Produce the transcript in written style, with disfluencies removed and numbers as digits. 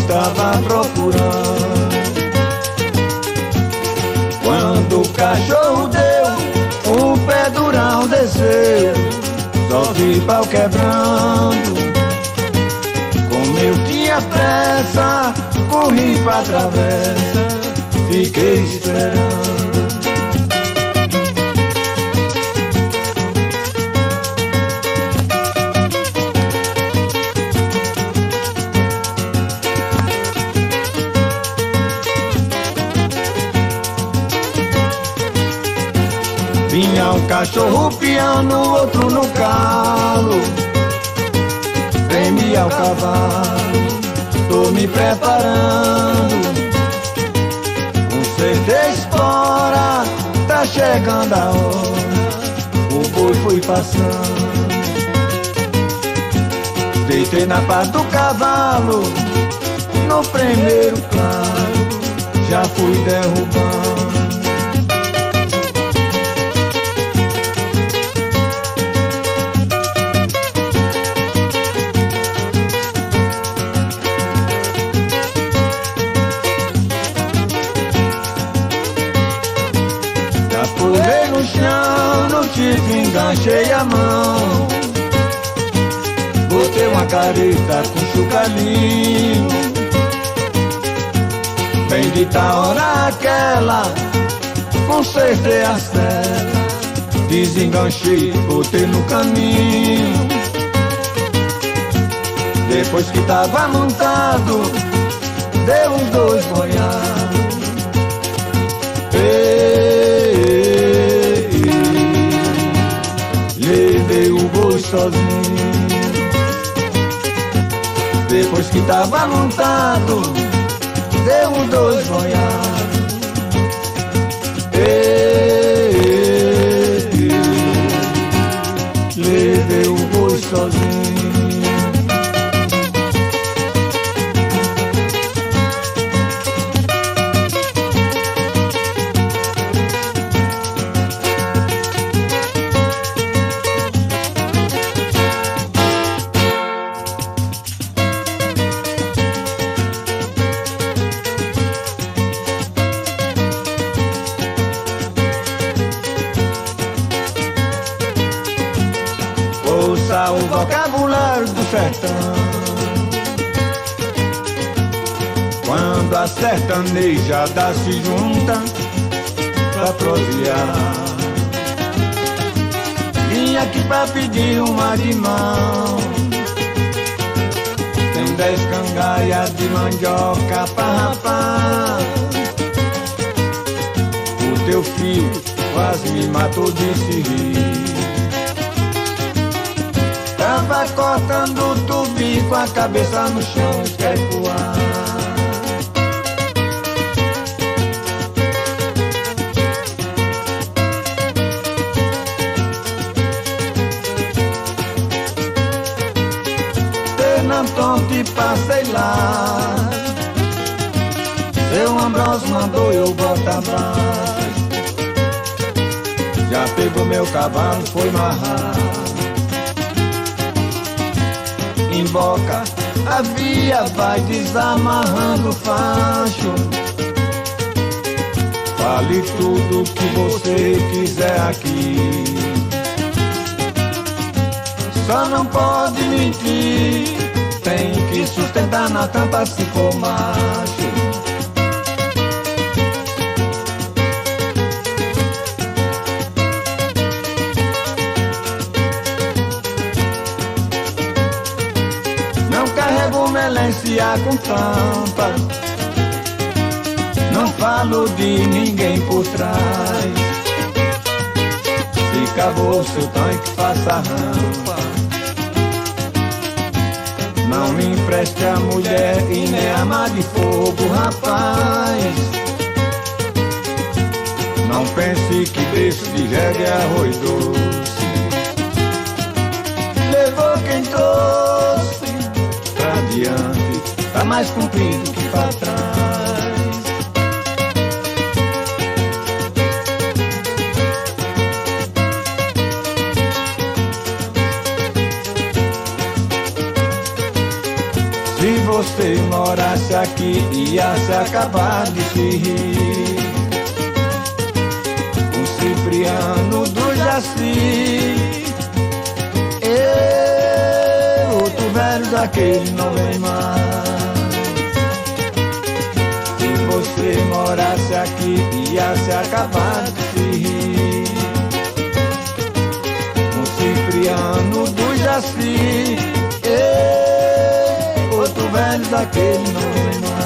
tava procurando. Quando o cachorro deu, o pé durão desceu, só vi pau quebrando. Como eu tinha pressa, corri pra travessa, fiquei esperando. Vinha um cachorro piano, outro no calo, tremia o cavalo, tô me preparando. Com certeza espora, tá chegando a hora, o boi foi passando. Deitei na parte do cavalo, no primeiro claro, já fui derrubando. Pulei no chão, no chifre enganchei a mão, botei uma careta com chucalinho. Bendita hora aquela, consertei a sela, desenganchei, botei no caminho. Depois que tava montado, deu uns 2 boiados. Levei o boi sozinho. Depois que tava montado, deu uns 2 boiados. Levei o boi sozinho. Ouça o vocabulário do sertão, quando a sertanejada se junta pra prosear. Vim aqui pra pedir uma de mão, tem 10 cangaias de mandioca pra rapar. O teu filho quase me matou de se rir. Tava cortando o tubi com a cabeça no chão, quer voar. Fernandão te passei lá, seu Ambrosio mandou eu botar abaixo. Já pegou meu cavalo, foi marrar. Em Boca a via vai desamarrando o facho. Fale tudo que você quiser aqui, só não pode mentir, tem que sustentar na tampa se for macho. Melancia com tampa, não falo de ninguém por trás. Se acabou seu tanque, faça rampa. Não me empreste a mulher e nem a mar de fogo, rapaz. Não pense que desse de jegue é arroz doce. Levou quem trouxe pra diante, tá mais comprido que pra trás. Se você morasse aqui, ia se acabar de se rir. O Cipriano do Jaci, outro velho daquele não vem mais. Se você morasse aqui, ia se acabar de se rir. O Cipriano do Jaci, outro velho daquele não vem mais.